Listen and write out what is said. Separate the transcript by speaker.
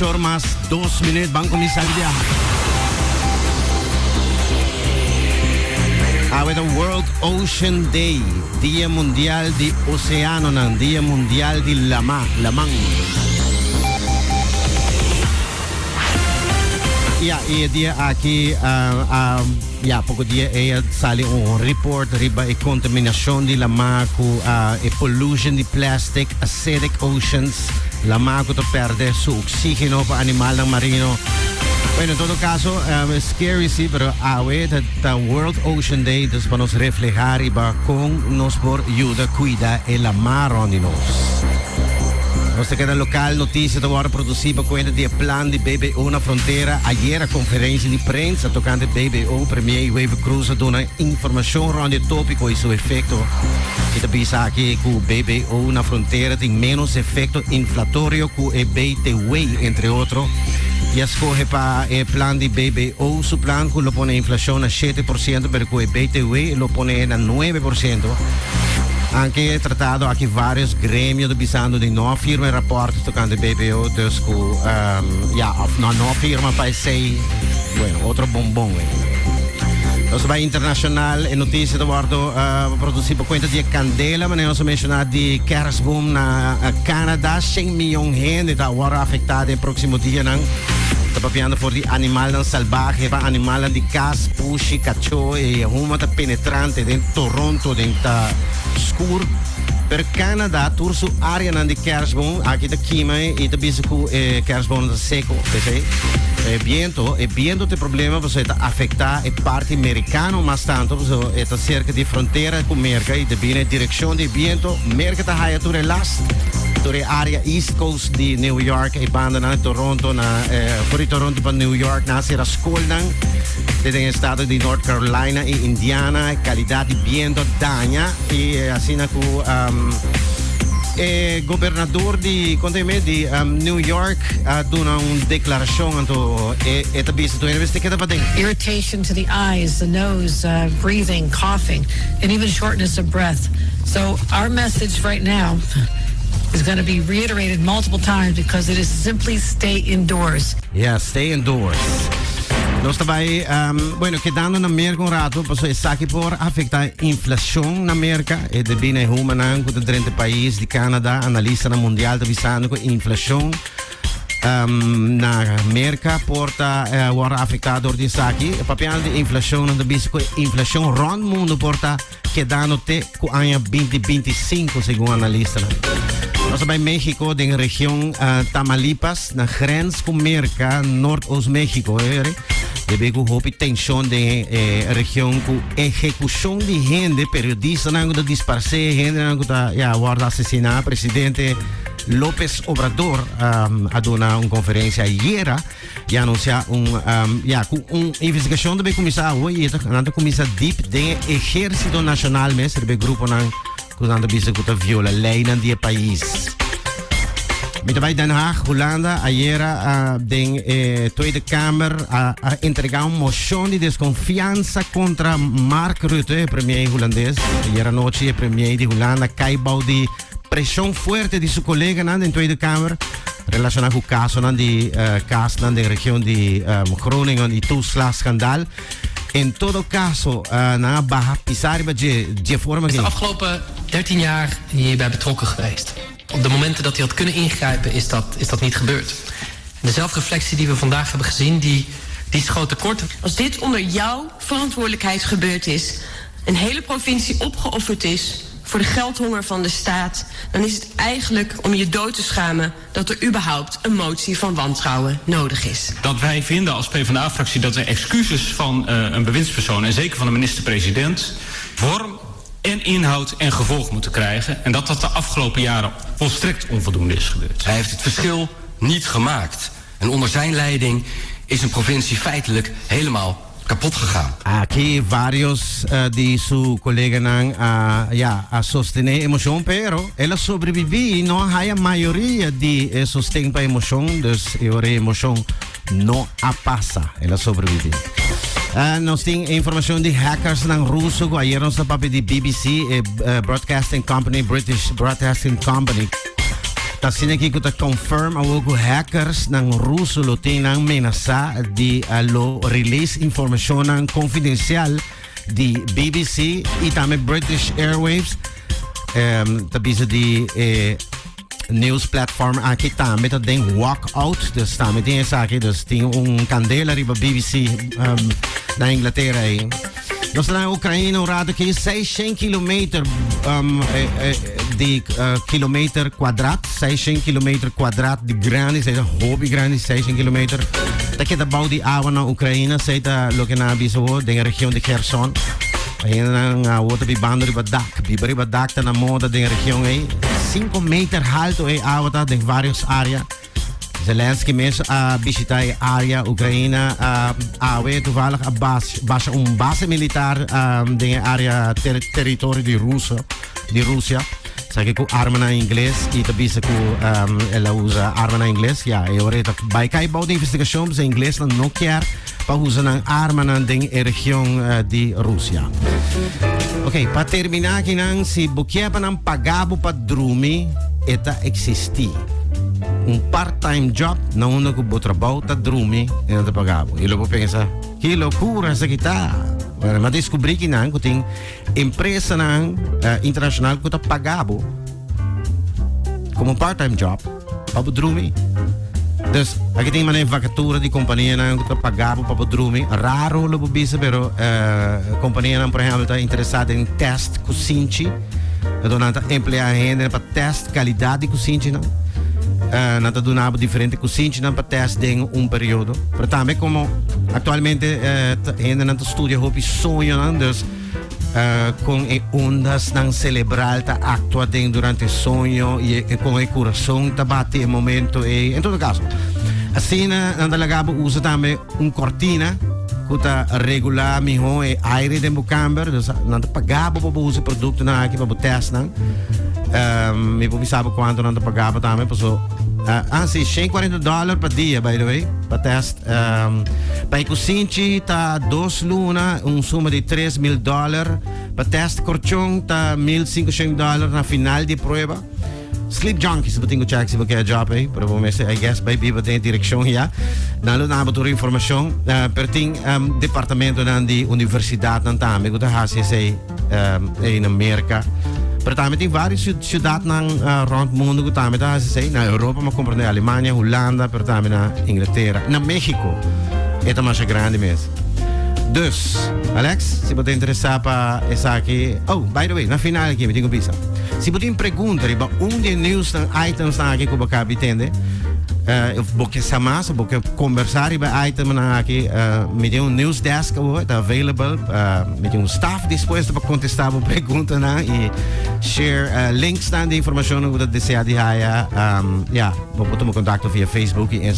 Speaker 1: 8 más 2 minutos. Van comisario. With the World Ocean Day, Dia Mundial di Oceano, Dia Mundial di Lamang. Ja, dia aqui, pouco dia sali report riba e contaminação de lamaco, e pollution de plastic, acidic oceans, lamaco to perde su oxígeno para animal marino. Bueno, en todo caso, es scary, sí, pero the World Ocean Day, dus para nos reflejar y va con nos por ayuda, cuida el mar onde nos. Nos queda local notícia da hora produzida por conta do plano de BBO na fronteira. Ayer a conferência de prensa tocante BBO, premier Wave Cruz dona informação rond o tópico e seu efeito. E também sabe que o BBO na fronteira tem menos efeito inflatório que o BTW, entre outros. E escolhe para o plano de BBO, su plan que lo pone inflação a 7%, pero o BTW lo pone a 9%. Anche trattato aqui vários grêmios bisando de não firma rapporti tocante BBO, dus não firma para sei, bueno, outro bombom. Nós vai internacional e notícia do bordo produzido por conta de Candela, mas nós mencionamos de kerstboom na Canadá, 100 milhões de gente está agora afetada no próximo dia, não? Está papiando por de animais salvajes, para animais de cas, puxi, cachorro e uma penetrante dentro de Toronto, dentro da escuro. Per Canada, tursu área de kerstboom, aqui da Kima e da bisco kerstboom seco, pensei. Viento tem problema, você está afetar a parte americana, mas tanto você está cerca de fronteira com América e também a direção de viento, América está aí por last, por a área East Coast de New York e banda na Toronto, por Toronto para New York, na ser a escola, tem o estado de North Carolina e Indiana, qualidade de viento danha e assim com governador de New York dona uma declaração e também se tu investiga para
Speaker 2: irritation to the eyes, the nose, breathing, coughing, and even shortness of breath. So our message right now is going to be reiterated multiple times because it is simply stay indoors.
Speaker 1: Yeah, stay indoors. Nós também, quedando na América rato, passou isso aqui por afetar a inflação na América e também na Humanan, com o 30 países de Canadá, analista na mundial, avisando que a inflação na América porta agora afetado por isso aqui. O papel de inflação não deve ser que a inflação rond mundo porta quedando até o ano 2025, segundo analista. Nós também México, na região Tamaulipas, na grens com América, Norte-Oeste México, deve que houve tensão da região com execução de gente, periodistas não que disparce gente não que agora assassinar presidente López Obrador a dar uma conferência ayer e anunciar uma investigação deve começar hoje, não começar deep do Exército Nacional, mas deve grupo não quando bisa que viola lei no país. Met bij Den Haag, Hollanda, ayer de Tweede Kamer entregar uma moção de desconfiança contra Mark Rutte, premier holandês. Ayer anoche, premier de Holanda, caibau de pressão forte de seu colega na Tweede Kamer relacionado com o caso na região de Groningen, de toeslagsschandaal. In todo caso, na Baja Pisariba, de forma.
Speaker 3: De afgelopen 13 jaar hierbij betrokken geweest. Op de momenten dat hij had kunnen ingrijpen, is dat niet gebeurd. En de zelfreflectie die we vandaag hebben gezien, die schoot tekort.
Speaker 4: Als dit onder jouw verantwoordelijkheid gebeurd is, een hele provincie opgeofferd is voor de geldhonger van de staat, dan is het eigenlijk om je dood te schamen dat er überhaupt een motie van wantrouwen nodig is.
Speaker 5: Dat wij vinden als PvdA-fractie dat er excuses van een bewindspersoon en zeker van de minister-president vorm en inhoud en gevolg moeten krijgen. En dat de afgelopen jaren volstrekt onvoldoende is gebeurd.
Speaker 6: Hij heeft het verschil niet gemaakt. En onder zijn leiding is een provincie feitelijk helemaal kapot gegaan.
Speaker 1: Aqui vários de su colega a sostener emoção, pero ela sobrevive e não há a maioria de sustém para emoção, dus a emoção não a passa, ela sobrevive. Nós temos informação de hackers na Rússia, ayer nós papel de BBC, Broadcasting Company, British Broadcasting Company. Ta sineki ko ta confirm awogo hackers ng Ruso lo tinang menasa di lo release information ng confidential di BBC itame British Airwaves tabisa di news platform aki tame ta ding walkout dus tame din sa akin dus ting candela riba BBC na Inglaterra dus na Oekraïne rado ki 600 kilometer di kilometer kwadraat 600 kilometer kwadraat di grandi sei hobby grandi 600 kilometer da che da bau di awa na Oekraïne sei ta lo che na biso ding región de Kherson ayun ang water bibando riba dak ta na moda ding región 5 meter alto awa de varios áreas. Zelensky mensen visitei area Oekraïne awe toevallig basa base militar de area territorio di Russia. Sai ko arma na inglês e tabisa ko ela usa arma na inglês ja e ora ta by kai bau de investigação sa inglês na no quer pa usa ng arma na ding região di Russia. Ok, para terminar aqui não se bukia pa ng pagabo pa drumi eta existi. Part-time job na uno ko trabalho ta drumi e não te pagabo. E logo pensa, que loucura essa kita. Mas descobri que não, que tem empresa não internacional que ta pagabo como part-time job pa drumi. Dus aqui tem uma vacatura de companhia que ta pagabo pa drumi. Raro lo bisa pero companhia não por exemplo está interessada em test cozinci. Então não tá emplear gente para test qualidade de cozinci não. Nata donava diferente cozinci para test em período. Pero também como atualmente ainda não estudia hobby sonho não, dus com ondas não celebrar ta actua durante o sonho e com o coração ta bate o momento e em todo caso assim não talagabo usa também cortina que ta regular miho e aire dentro do câmara dus não ta pagabo para usa produto na aqui para test não me sabe quanto não ta pagabo também passou sim, $140 per dia, by the way, para test. Para cozinci tá 2 luna, suma de $3,000. Para test corchong tá $1,500 na final de prova. Sleep junkies, se você check se você quer job aí, para você, I guess, by people tem direção já. Nalo na abertura informação, perting departamento na de universidade na também, que tá sei em América. Pero também tem várias cidades rond o mundo que também tá na Europa, mas compreende Alemanha, Holanda, pero também na Inglaterra, na México. É mais grande mesmo. Dus, Alex, se você interessar para essa aqui, oh, by the way, na final aqui, me digo bisa. Se você pergunta, riba de news items aqui que você entende, porque sama, porque conversar riba item na aqui, me tem news desk available, me tem staff disposto para contestar a pergunta na e share links na de informação que você deseja de haya, ja, você pode me contactar via Facebook e